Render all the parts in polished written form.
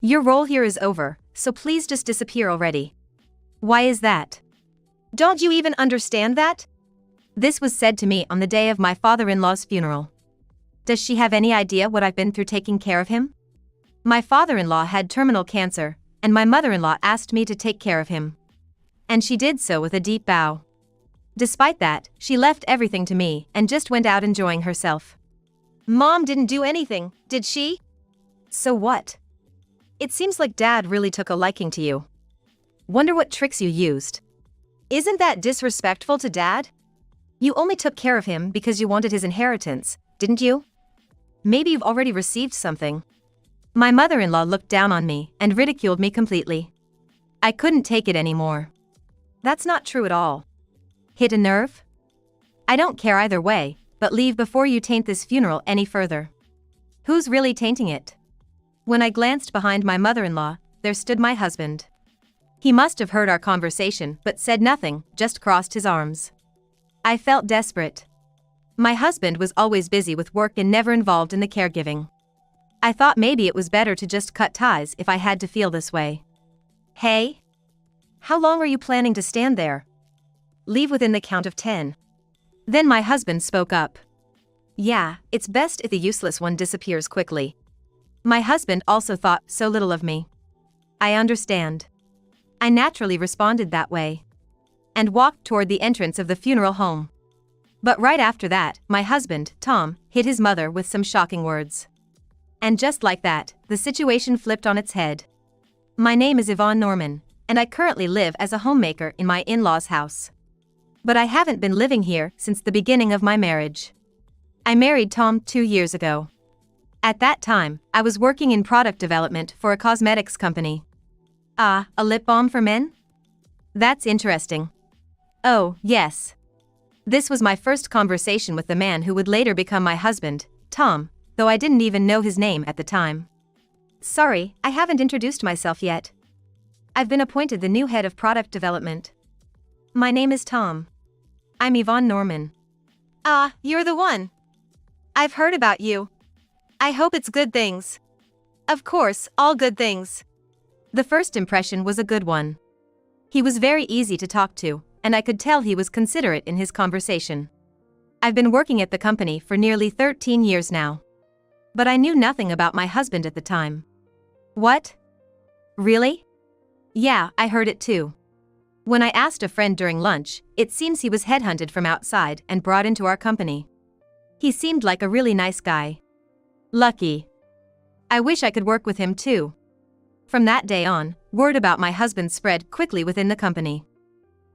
Your role here is over, so please just disappear already. Why is that? Don't you even understand that? This was said to me on the day of my father-in-law's funeral. Does she have any idea what I've been through taking care of him? My father-in-law had terminal cancer, and my mother-in-law asked me to take care of him. And she did so with a deep bow. Despite that, she left everything to me and just went out enjoying herself. Mom didn't do anything, did she? So what? It seems like Dad really took a liking to you. Wonder what tricks you used. Isn't that disrespectful to Dad? You only took care of him because you wanted his inheritance, didn't you? Maybe you've already received something. My mother-in-law looked down on me and ridiculed me completely. I couldn't take it anymore. That's not true at all. Hit a nerve? I don't care either way, but leave before you taint this funeral any further. Who's really tainting it? When I glanced behind my mother-in-law, there stood my husband. He must have heard our conversation but said nothing, just crossed his arms. I felt desperate. My husband was always busy with work and never involved in the caregiving. I thought maybe it was better to just cut ties if I had to feel this way. Hey? How long are you planning to stand there? Leave within the count of 10. Then my husband spoke up. Yeah, it's best if the useless one disappears quickly. My husband also thought so little of me. I understand. I naturally responded that way. And walked toward the entrance of the funeral home. But right after that, my husband, Tom, hit his mother with some shocking words. And just like that, the situation flipped on its head. My name is Yvonne Norman, and I currently live as a homemaker in my in-laws' house. But I haven't been living here since the beginning of my marriage. I married Tom 2 years ago. At that time, I was working in product development for a cosmetics company. Ah, a lip balm for men? That's interesting. Oh, yes. This was my first conversation with the man who would later become my husband, Tom, though I didn't even know his name at the time. Sorry, I haven't introduced myself yet. I've been appointed the new head of product development. My name is Tom. I'm Yvonne Norman. Ah, you're the one. I've heard about you. I hope it's good things. Of course, all good things. The first impression was a good one. He was very easy to talk to, and I could tell he was considerate in his conversation. I've been working at the company for nearly 13 years now. But I knew nothing about my husband at the time. What? Really? Yeah, I heard it too. When I asked a friend during lunch, it seems he was headhunted from outside and brought into our company. He seemed like a really nice guy. Lucky. I wish I could work with him too. From that day on, word about my husband spread quickly within the company.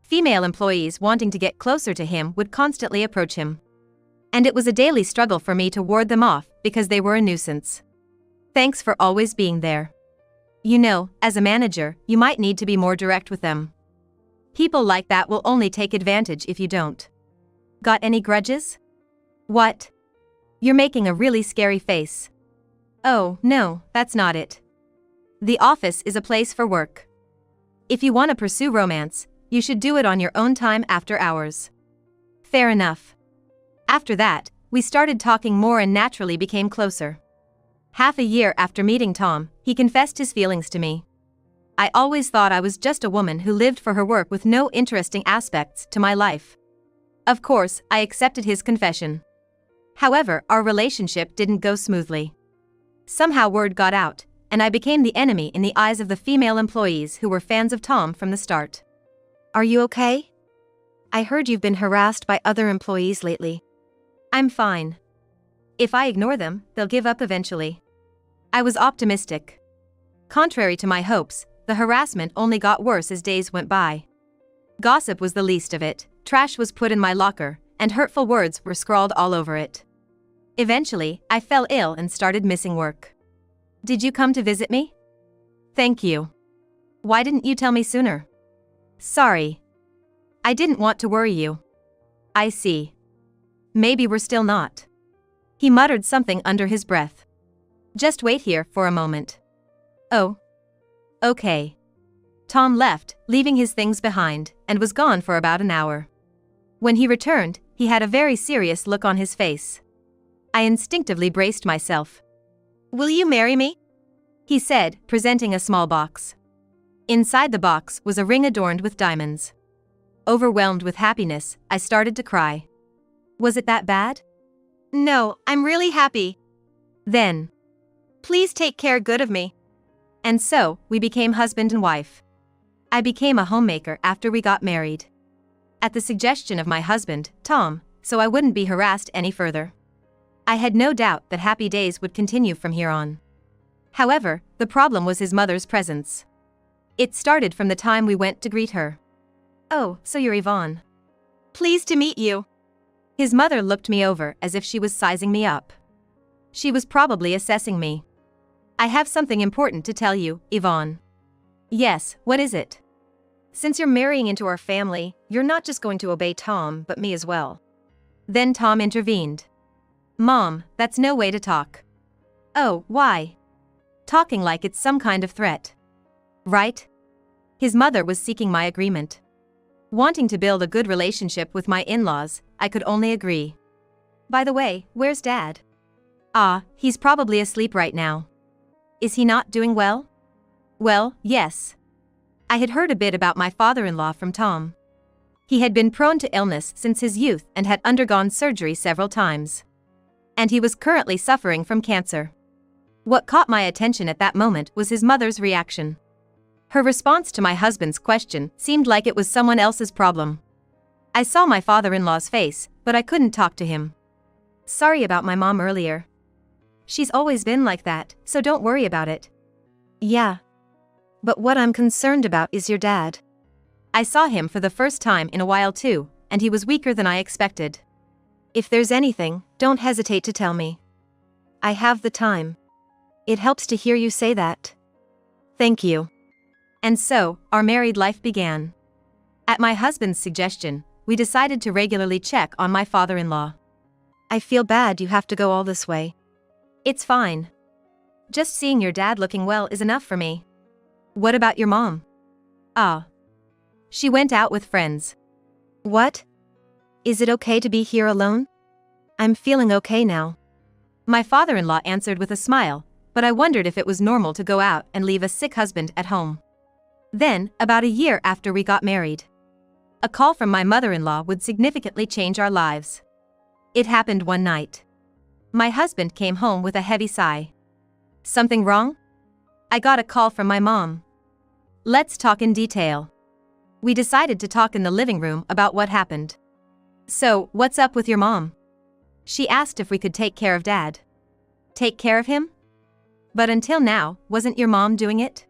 Female employees wanting to get closer to him would constantly approach him. And it was a daily struggle for me to ward them off because they were a nuisance. Thanks for always being there. You know, as a manager, you might need to be more direct with them. People like that will only take advantage if you don't. Got any grudges? What? You're making a really scary face. Oh, no, that's not it. The office is a place for work. If you want to pursue romance, you should do it on your own time after hours. Fair enough. After that, we started talking more and naturally became closer. Half a year after meeting Tom, he confessed his feelings to me. I always thought I was just a woman who lived for her work with no interesting aspects to my life. Of course, I accepted his confession. However, our relationship didn't go smoothly. Somehow word got out, and I became the enemy in the eyes of the female employees who were fans of Tom from the start. Are you okay? I heard you've been harassed by other employees lately. I'm fine. If I ignore them, they'll give up eventually. I was optimistic. Contrary to my hopes, the harassment only got worse as days went by. Gossip was the least of it, trash was put in my locker, and hurtful words were scrawled all over it. Eventually, I fell ill and started missing work. Did you come to visit me? Thank you. Why didn't you tell me sooner? Sorry. I didn't want to worry you. I see. Maybe we're still not. He muttered something under his breath. Just wait here for a moment. Oh. Okay. Tom left, leaving his things behind, and was gone for about an hour. When he returned, he had a very serious look on his face. I instinctively braced myself. Will you marry me? he said, presenting a small box. Inside the box was a ring adorned with diamonds. Overwhelmed with happiness, I started to cry. Was it that bad? No, I'm really happy. Then, please take care good of me. And so, we became husband and wife. I became a homemaker after we got married. At the suggestion of my husband, Tom, so I wouldn't be harassed any further. I had no doubt that happy days would continue from here on. However, the problem was his mother's presence. It started from the time we went to greet her. Oh, so you're Yvonne. Pleased to meet you. His mother looked me over as if she was sizing me up. She was probably assessing me. I have something important to tell you, Yvonne. Yes, what is it? Since you're marrying into our family, you're not just going to obey Tom, but me as well. Then Tom intervened. Mom, that's no way to talk. Oh, why? Talking like it's some kind of threat. Right? His mother was seeking my agreement. Wanting to build a good relationship with my in-laws, I could only agree. By the way, where's Dad? Ah, he's probably asleep right now. Is he not doing well? Well, yes. I had heard a bit about my father-in-law from Tom. He had been prone to illness since his youth and had undergone surgery several times. And he was currently suffering from cancer. What caught my attention at that moment was his mother's reaction. Her response to my husband's question seemed like it was someone else's problem. I saw my father-in-law's face, but I couldn't talk to him. Sorry about my mom earlier. She's always been like that, so don't worry about it. Yeah. But what I'm concerned about is your dad. I saw him for the first time in a while too, and he was weaker than I expected. If there's anything, don't hesitate to tell me. I have the time. It helps to hear you say that. Thank you. And so, our married life began. At my husband's suggestion, we decided to regularly check on my father-in-law. I feel bad you have to go all this way. It's fine. Just seeing your dad looking well is enough for me. What about your mom? Ah. She went out with friends. What? Is it okay to be here alone? I'm feeling okay now. My father-in-law answered with a smile, but I wondered if it was normal to go out and leave a sick husband at home. Then, about a year after we got married, a call from my mother-in-law would significantly change our lives. It happened one night. My husband came home with a heavy sigh. Something wrong? I got a call from my mom. Let's talk in detail. We decided to talk in the living room about what happened. So, what's up with your mom? She asked if we could take care of Dad. Take care of him? But until now, wasn't your mom doing it?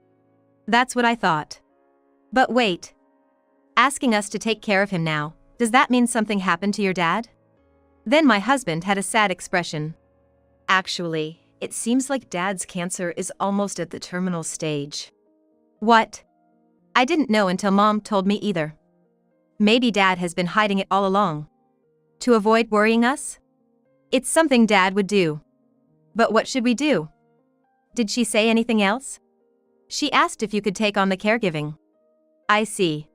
That's what I thought. But wait. Asking us to take care of him now, does that mean something happened to your dad? Then my husband had a sad expression. Actually, it seems like Dad's cancer is almost at the terminal stage. What? I didn't know until Mom told me either. Maybe Dad has been hiding it all along. To avoid worrying us? It's something Dad would do. But what should we do? Did she say anything else? She asked if you could take on the caregiving. I see.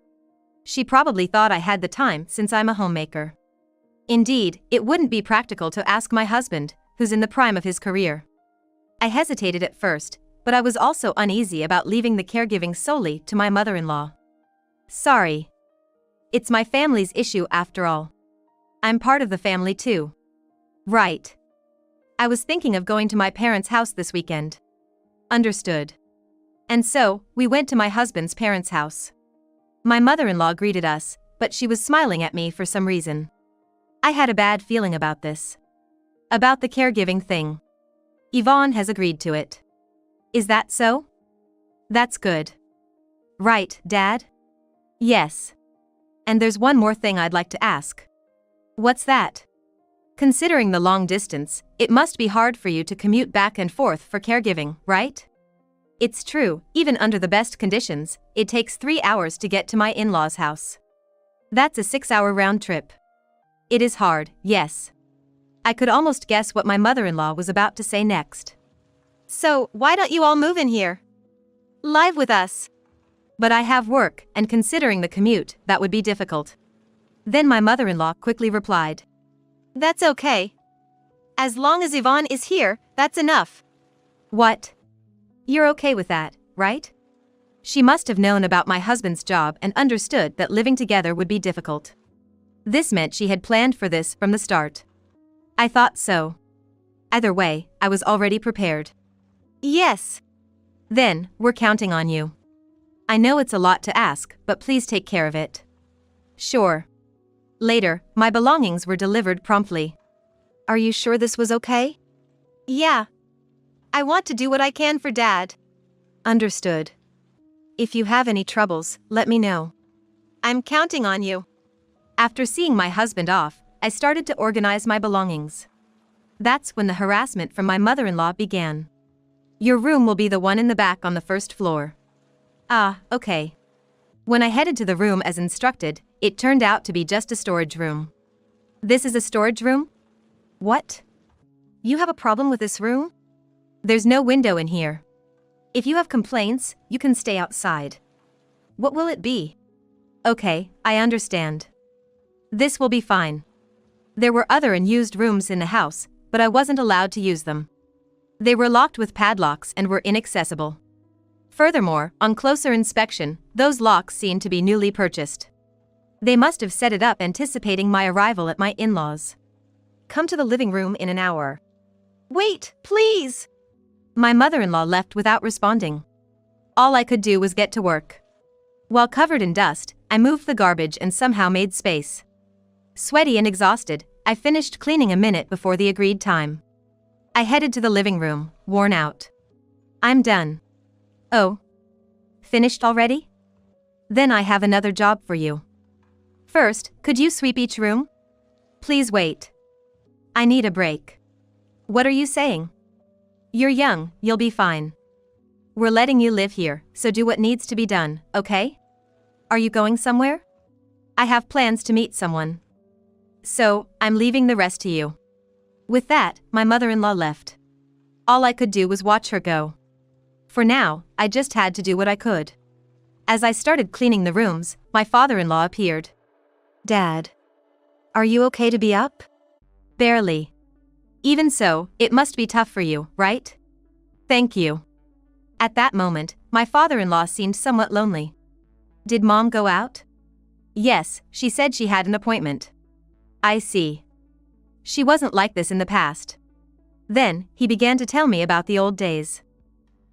She probably thought I had the time since I'm a homemaker. Indeed, it wouldn't be practical to ask my husband, who's in the prime of his career. I hesitated at first, but I was also uneasy about leaving the caregiving solely to my mother-in-law. Sorry. It's my family's issue after all. I'm part of the family too. Right. I was thinking of going to my parents' house this weekend. Understood. And so, we went to my husband's parents' house. My mother-in-law greeted us, but she was smiling at me for some reason. I had a bad feeling about this. About the caregiving thing. Yvonne has agreed to it. Is that so? That's good. Right, Dad? Yes. And there's one more thing I'd like to ask. What's that? Considering the long distance, it must be hard for you to commute back and forth for caregiving, right? It's true, even under the best conditions, it takes 3 hours to get to my in-laws' house. That's a 6-hour round trip. It is hard, yes. I could almost guess what my mother-in-law was about to say next. So, why don't you all move in here? Live with us. But I have work, and considering the commute, that would be difficult. Then my mother-in-law quickly replied. That's okay. As long as Yvonne is here, that's enough. What? You're okay with that, right? She must have known about my husband's job and understood that living together would be difficult. This meant she had planned for this from the start. I thought so. Either way, I was already prepared. Yes. Then, we're counting on you. I know it's a lot to ask, but please take care of it. Sure. Later, my belongings were delivered promptly. Are you sure this was okay? Yeah. I want to do what I can for Dad. Understood. If you have any troubles, let me know. I'm counting on you. After seeing my husband off, I started to organize my belongings. That's when the harassment from my mother-in-law began. Your room will be the one in the back on the first floor. Ah, okay. When I headed to the room as instructed, it turned out to be just a storage room. This is a storage room? What? You have a problem with this room? There's no window in here. If you have complaints, you can stay outside. What will it be? Okay, I understand. This will be fine. There were other unused rooms in the house, but I wasn't allowed to use them. They were locked with padlocks and were inaccessible. Furthermore, on closer inspection, those locks seemed to be newly purchased. They must have set it up anticipating my arrival at my in-laws. Come to the living room in an hour. Wait, please! My mother-in-law left without responding. All I could do was get to work. While covered in dust, I moved the garbage and somehow made space. Sweaty and exhausted, I finished cleaning a minute before the agreed time. I headed to the living room, worn out. I'm done. Oh. Finished already? Then I have another job for you. First, could you sweep each room? Please wait. I need a break. What are you saying? You're young, you'll be fine. We're letting you live here, so do what needs to be done, okay? Are you going somewhere? I have plans to meet someone. So, I'm leaving the rest to you. With that, my mother-in-law left. All I could do was watch her go. For now, I just had to do what I could. As I started cleaning the rooms, my father-in-law appeared. Dad. Are you okay to be up? Barely. Even so, it must be tough for you, right? Thank you. At that moment, my father-in-law seemed somewhat lonely. Did Mom go out? Yes, she said she had an appointment. I see. She wasn't like this in the past. Then, he began to tell me about the old days.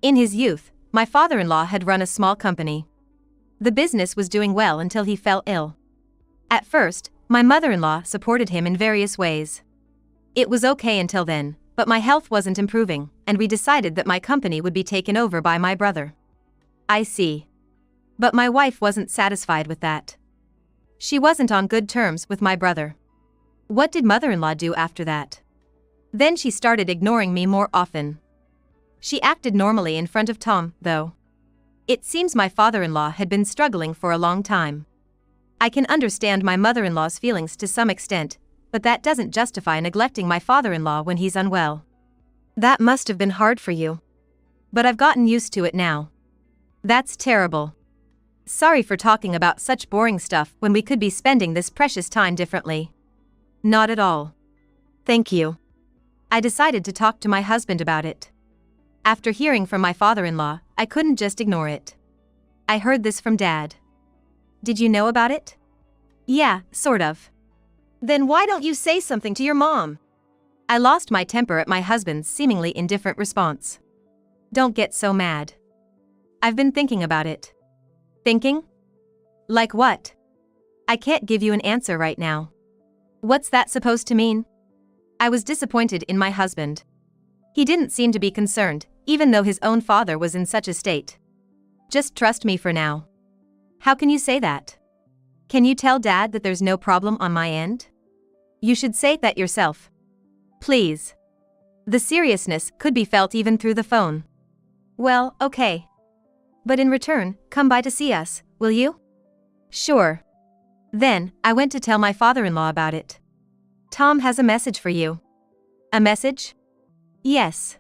In his youth, my father-in-law had run a small company. The business was doing well until he fell ill. At first, my mother-in-law supported him in various ways. It was okay until then, but my health wasn't improving, and we decided that my company would be taken over by my brother. I see. But my wife wasn't satisfied with that. She wasn't on good terms with my brother. What did mother-in-law do after that? Then she started ignoring me more often. She acted normally in front of Tom, though. It seems my father-in-law had been struggling for a long time. I can understand my mother-in-law's feelings to some extent, but that doesn't justify neglecting my father-in-law when he's unwell. That must have been hard for you. But I've gotten used to it now. That's terrible. Sorry for talking about such boring stuff when we could be spending this precious time differently. Not at all. Thank you. I decided to talk to my husband about it. After hearing from my father-in-law, I couldn't just ignore it. I heard this from Dad. Did you know about it? Yeah, sort of. Then why don't you say something to your mom? I lost my temper at my husband's seemingly indifferent response. Don't get so mad. I've been thinking about it. Thinking? Like what? I can't give you an answer right now. What's that supposed to mean? I was disappointed in my husband. He didn't seem to be concerned, even though his own father was in such a state. Just trust me for now. How can you say that? Can you tell Dad that there's no problem on my end? You should say that yourself. Please. The seriousness could be felt even through the phone. Well, okay. But in return, come by to see us, will you? Sure. Then, I went to tell my father-in-law about it. Tom has a message for you. A message? Yes.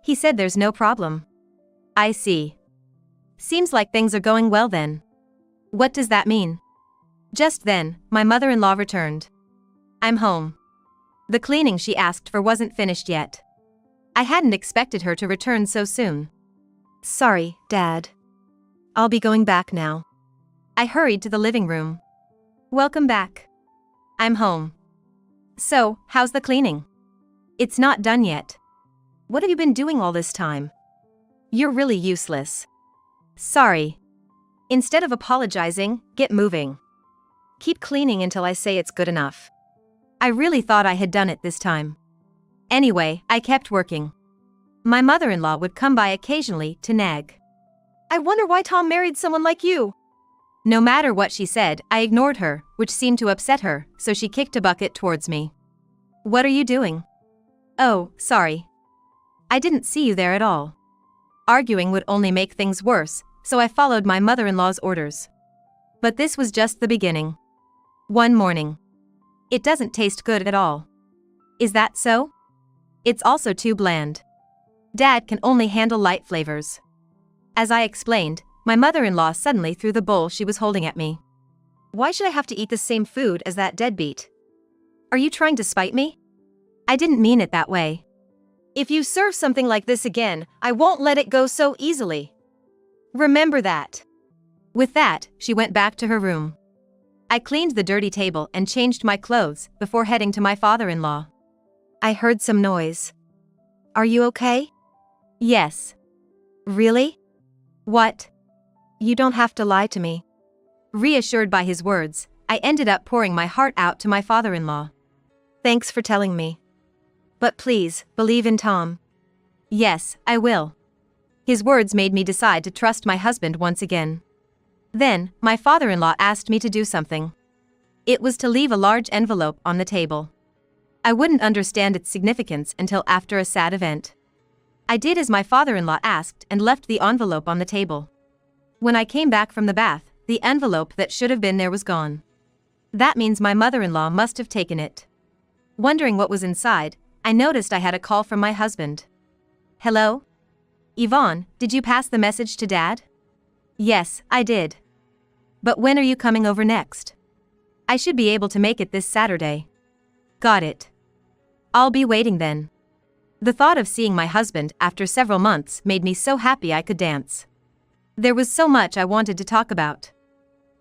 He said there's no problem. I see. Seems like things are going well then. What does that mean? Just then, my mother-in-law returned. I'm home. The cleaning she asked for wasn't finished yet. I hadn't expected her to return so soon. Sorry, Dad. I'll be going back now. I hurried to the living room. Welcome back. I'm home. So, how's the cleaning? It's not done yet. What have you been doing all this time? You're really useless. Sorry. Instead of apologizing, get moving. Keep cleaning until I say it's good enough. I really thought I had done it this time. Anyway, I kept working. My mother-in-law would come by occasionally to nag. I wonder why Tom married someone like you. No matter what she said, I ignored her, which seemed to upset her, so she kicked a bucket towards me. What are you doing? Oh, sorry. I didn't see you there at all. Arguing would only make things worse, so I followed my mother-in-law's orders. But this was just the beginning. One morning. It doesn't taste good at all. Is that so? It's also too bland. Dad can only handle light flavors. As I explained, my mother-in-law suddenly threw the bowl she was holding at me. Why should I have to eat the same food as that deadbeat? Are you trying to spite me? I didn't mean it that way. If you serve something like this again, I won't let it go so easily. Remember that. With that, she went back to her room. I cleaned the dirty table and changed my clothes before heading to my father-in-law. I heard some noise. Are you okay? Yes. Really? What? You don't have to lie to me. Reassured by his words, I ended up pouring my heart out to my father-in-law. Thanks for telling me. But please, believe in Tom. Yes, I will. His words made me decide to trust my husband once again. Then, my father-in-law asked me to do something. It was to leave a large envelope on the table. I wouldn't understand its significance until after a sad event. I did as my father-in-law asked and left the envelope on the table. When I came back from the bath, the envelope that should have been there was gone. That means my mother-in-law must have taken it. Wondering what was inside, I noticed I had a call from my husband. Hello? Yvonne, did you pass the message to Dad? Yes, I did. But when are you coming over next? I should be able to make it this Saturday. Got it. I'll be waiting then. The thought of seeing my husband after several months made me so happy I could dance. There was so much I wanted to talk about.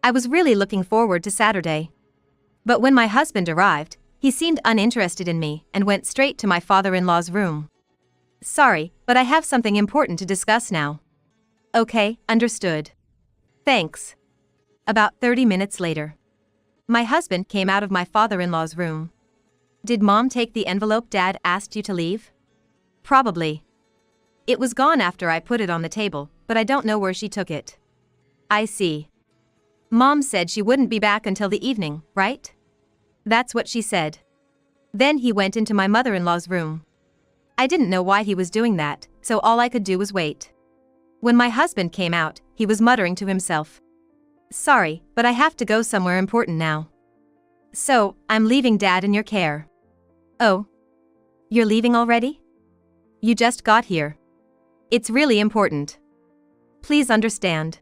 I was really looking forward to Saturday. But when my husband arrived, he seemed uninterested in me and went straight to my father-in-law's room. Sorry, but I have something important to discuss now. Okay, understood. Thanks. About 30 minutes later. My husband came out of my father-in-law's room. Did Mom take the envelope Dad asked you to leave? Probably. It was gone after I put it on the table, but I don't know where she took it. I see. Mom said she wouldn't be back until the evening, right? That's what she said. Then he went into my mother-in-law's room. I didn't know why he was doing that, so all I could do was wait. When my husband came out, he was muttering to himself. Sorry, but I have to go somewhere important now. So, I'm leaving Dad in your care. Oh. You're leaving already? You just got here. It's really important. Please understand.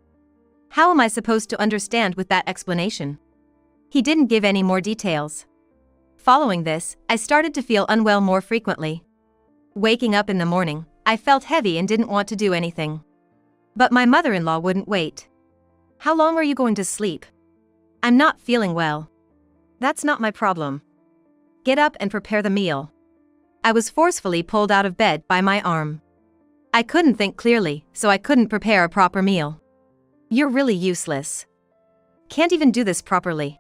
How am I supposed to understand with that explanation? He didn't give any more details. Following this, I started to feel unwell more frequently. Waking up in the morning, I felt heavy and didn't want to do anything. But my mother-in-law wouldn't wait. How long are you going to sleep? I'm not feeling well. That's not my problem. Get up and prepare the meal. I was forcefully pulled out of bed by my arm. I couldn't think clearly, so I couldn't prepare a proper meal. You're really useless. Can't even do this properly.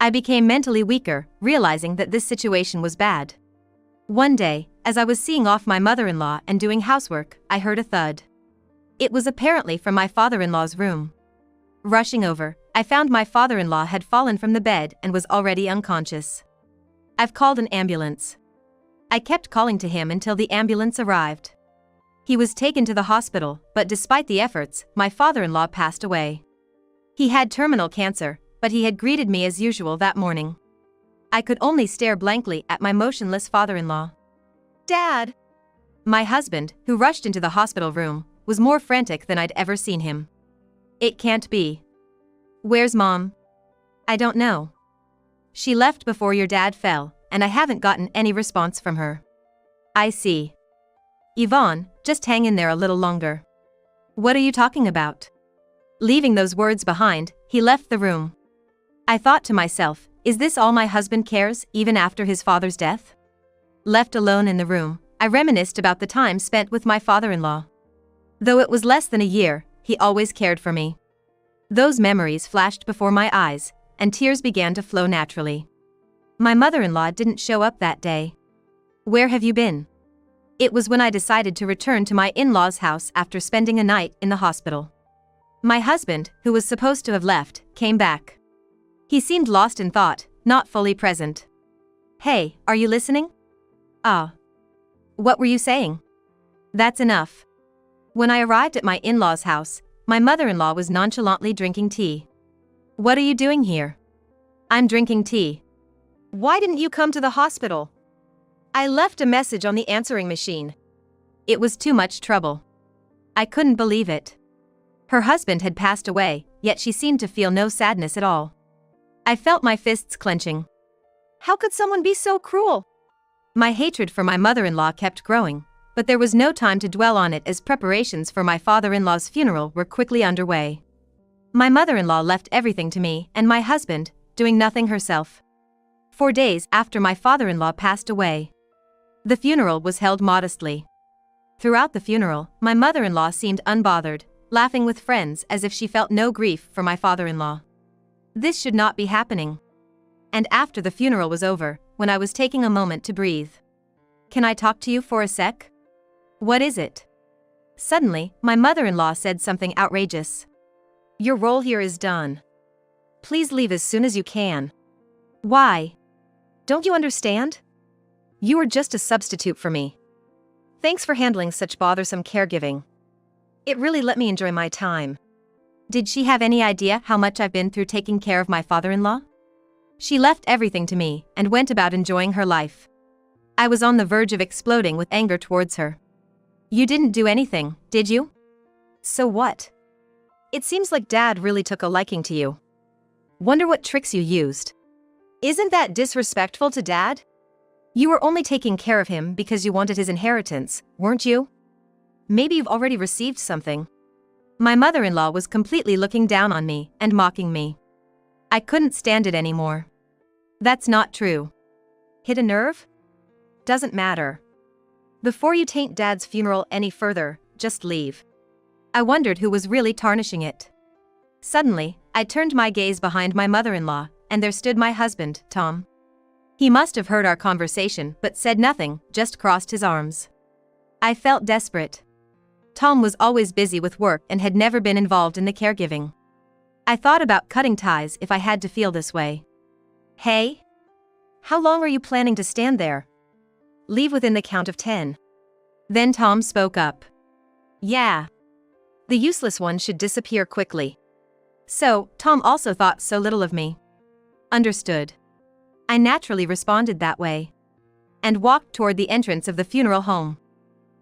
I became mentally weaker, realizing that this situation was bad. One day, as I was seeing off my mother-in-law and doing housework, I heard a thud. It was apparently from my father-in-law's room. Rushing over, I found my father-in-law had fallen from the bed and was already unconscious. I've called an ambulance. I kept calling to him until the ambulance arrived. He was taken to the hospital, but despite the efforts, my father-in-law passed away. He had terminal cancer, but he had greeted me as usual that morning. I could only stare blankly at my motionless father-in-law. Dad! My husband, who rushed into the hospital room, was more frantic than I'd ever seen him. It can't be. Where's Mom? I don't know. She left before your dad fell, and I haven't gotten any response from her. I see. Yvonne, just hang in there a little longer. What are you talking about? Leaving those words behind, he left the room. I thought to myself, is this all my husband cares, even after his father's death? Left alone in the room, I reminisced about the time spent with my father-in-law. Though it was less than a year, he always cared for me. Those memories flashed before my eyes, and tears began to flow naturally. My mother-in-law didn't show up that day. Where have you been? It was when I decided to return to my in-laws' house after spending a night in the hospital. My husband, who was supposed to have left, came back. He seemed lost in thought, not fully present. Hey, are you listening? Ah. What were you saying? That's enough. When I arrived at my in-laws' house, my mother-in-law was nonchalantly drinking tea. What are you doing here? I'm drinking tea. Why didn't you come to the hospital? I left a message on the answering machine. It was too much trouble. I couldn't believe it. Her husband had passed away, yet she seemed to feel no sadness at all. I felt my fists clenching. How could someone be so cruel? My hatred for my mother-in-law kept growing, but there was no time to dwell on it as preparations for my father-in-law's funeral were quickly underway. My mother-in-law left everything to me and my husband, doing nothing herself. 4 days after my father-in-law passed away, the funeral was held modestly. Throughout the funeral, my mother-in-law seemed unbothered, laughing with friends as if she felt no grief for my father-in-law. This should not be happening. And after the funeral was over, when I was taking a moment to breathe. Can I talk to you for a sec? What is it? Suddenly, my mother-in-law said something outrageous. Your role here is done. Please leave as soon as you can. Why? Don't you understand? You are just a substitute for me. Thanks for handling such bothersome caregiving. It really let me enjoy my time. Did she have any idea how much I've been through taking care of my father-in-law? She left everything to me and went about enjoying her life. I was on the verge of exploding with anger towards her. You didn't do anything, did you? So what? It seems like Dad really took a liking to you. Wonder what tricks you used. Isn't that disrespectful to Dad? You were only taking care of him because you wanted his inheritance, weren't you? Maybe you've already received something. My mother-in-law was completely looking down on me and mocking me. I couldn't stand it anymore. That's not true. Hit a nerve? Doesn't matter. Before you taint Dad's funeral any further, just leave. I wondered who was really tarnishing it. Suddenly, I turned my gaze behind my mother-in-law, and there stood my husband, Tom. He must have heard our conversation but said nothing, just crossed his arms. I felt desperate. Tom was always busy with work and had never been involved in the caregiving. I thought about cutting ties if I had to feel this way. Hey? How long are you planning to stand there? Leave within the count of 10. Then Tom spoke up. Yeah. The useless one should disappear quickly. So, Tom also thought so little of me. Understood. I naturally responded that way. And walked toward the entrance of the funeral home.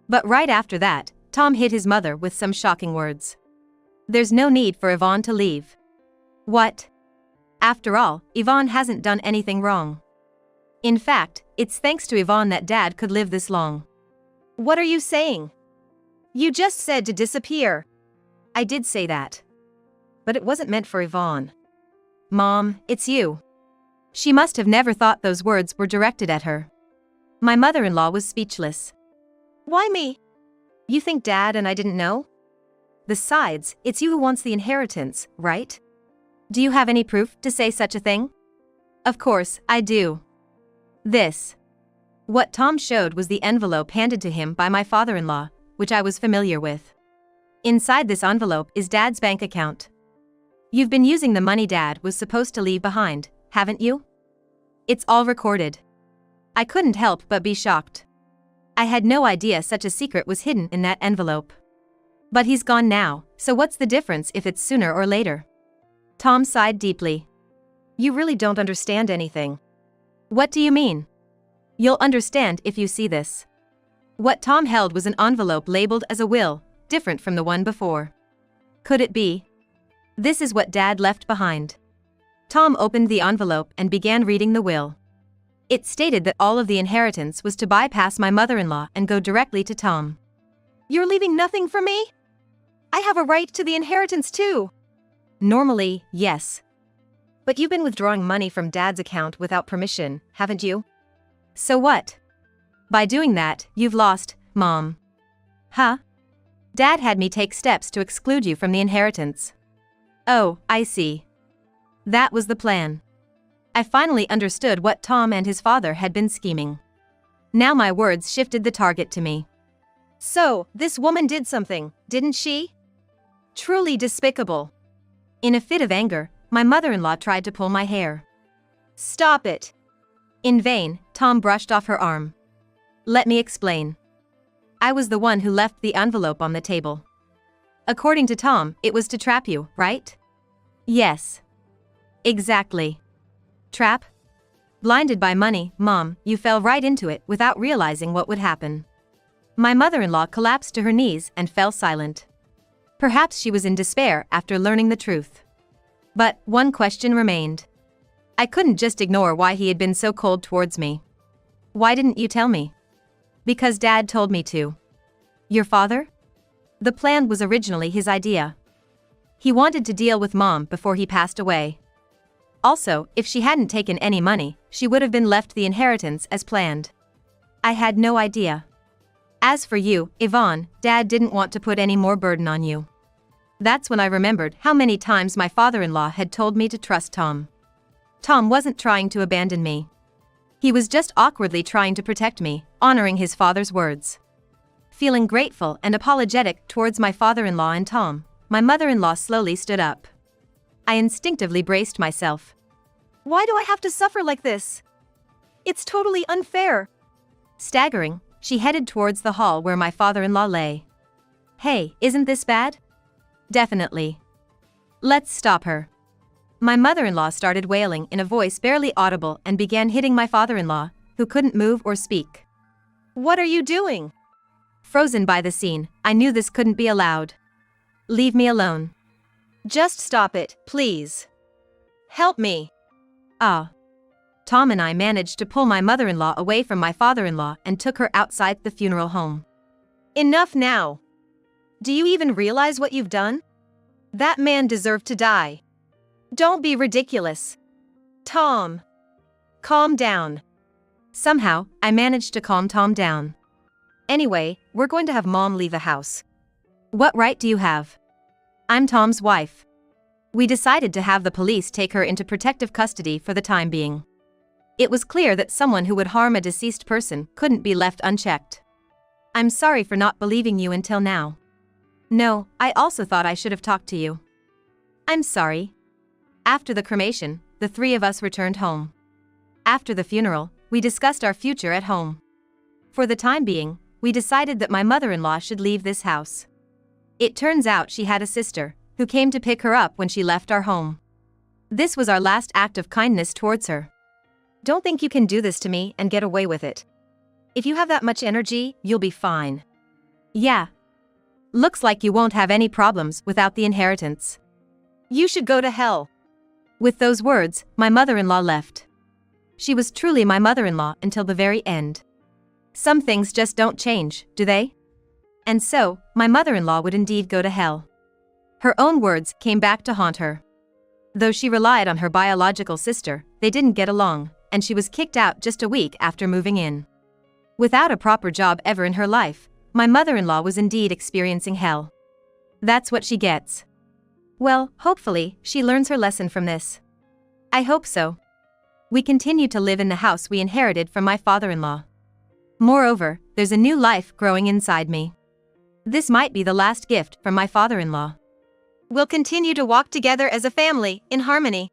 But right after that, Tom hit his mother with some shocking words. There's no need for Yvonne to leave. What? After all, Yvonne hasn't done anything wrong. In fact, it's thanks to Yvonne that Dad could live this long. What are you saying? You just said to disappear. I did say that. But it wasn't meant for Yvonne. Mom, it's you. She must have never thought those words were directed at her. My mother-in-law was speechless. Why me? You think Dad and I didn't know? Besides, it's you who wants the inheritance, right? Do you have any proof to say such a thing? Of course, I do. This. What Tom showed was the envelope handed to him by my father-in-law, which I was familiar with. Inside this envelope is Dad's bank account. You've been using the money Dad was supposed to leave behind, haven't you? It's all recorded. I couldn't help but be shocked. I had no idea such a secret was hidden in that envelope. But he's gone now, so what's the difference if it's sooner or later? Tom sighed deeply. You really don't understand anything. What do you mean? You'll understand if you see this. What Tom held was an envelope labeled as a will, different from the one before. Could it be? This is what Dad left behind. Tom opened the envelope and began reading the will. It stated that all of the inheritance was to bypass my mother-in-law and go directly to Tom. You're leaving nothing for me? I have a right to the inheritance too. Normally, yes. But you've been withdrawing money from Dad's account without permission, haven't you? So what? By doing that, you've lost, Mom. Huh? Dad had me take steps to exclude you from the inheritance. Oh, I see. That was the plan. I finally understood what Tom and his father had been scheming. Now my words shifted the target to me. So, this woman did something, didn't she? Truly despicable. In a fit of anger, my mother-in-law tried to pull my hair. Stop it. In vain, Tom brushed off her arm. Let me explain. I was the one who left the envelope on the table. According to Tom, it was to trap you, right? Yes. Exactly. Trap? Blinded by money, Mom, you fell right into it without realizing what would happen. My mother-in-law collapsed to her knees and fell silent. Perhaps she was in despair after learning the truth. But one question remained. I couldn't just ignore why he had been so cold towards me. Why didn't you tell me? Because Dad told me to. Your father? The plan was originally his idea. He wanted to deal with Mom before he passed away. Also, if she hadn't taken any money, she would have been left the inheritance as planned. I had no idea. As for you, Yvonne, Dad didn't want to put any more burden on you. That's when I remembered how many times my father-in-law had told me to trust Tom. Tom wasn't trying to abandon me. He was just awkwardly trying to protect me, honoring his father's words. Feeling grateful and apologetic towards my father-in-law and Tom, my mother-in-law slowly stood up. I instinctively braced myself. Why do I have to suffer like this? It's totally unfair. Staggering, she headed towards the hall where my father-in-law lay. Hey, isn't this bad? Definitely. Let's stop her. My mother-in-law started wailing in a voice barely audible and began hitting my father-in-law, who couldn't move or speak. What are you doing? Frozen by the scene, I knew this couldn't be allowed. Leave me alone. Just stop it, please. Help me. Tom and I managed to pull my mother-in-law away from my father-in-law and took her outside the funeral home. Enough now. Do you even realize what you've done? That man deserved to die. Don't be ridiculous. Tom. Calm down. Somehow, I managed to calm Tom down. Anyway, we're going to have Mom leave the house. What right do you have? I'm Tom's wife. We decided to have the police take her into protective custody for the time being. It was clear that someone who would harm a deceased person couldn't be left unchecked. I'm sorry for not believing you until now. No, I also thought I should have talked to you. I'm sorry. After the cremation, the three of us returned home. After the funeral, we discussed our future at home. For the time being, we decided that my mother-in-law should leave this house. It turns out she had a sister, who came to pick her up when she left our home. This was our last act of kindness towards her. Don't think you can do this to me and get away with it. If you have that much energy, you'll be fine. Yeah. Looks like you won't have any problems without the inheritance. You should go to hell. With those words, my mother-in-law left. She was truly my mother-in-law until the very end. Some things just don't change, do they? And so, my mother-in-law would indeed go to hell. Her own words came back to haunt her. Though she relied on her biological sister, they didn't get along, and she was kicked out just a week after moving in. Without a proper job ever in her life, my mother-in-law was indeed experiencing hell. That's what she gets. Well, hopefully, she learns her lesson from this. I hope so. We continue to live in the house we inherited from my father-in-law. Moreover, there's a new life growing inside me. This might be the last gift from my father-in-law. We'll continue to walk together as a family, in harmony.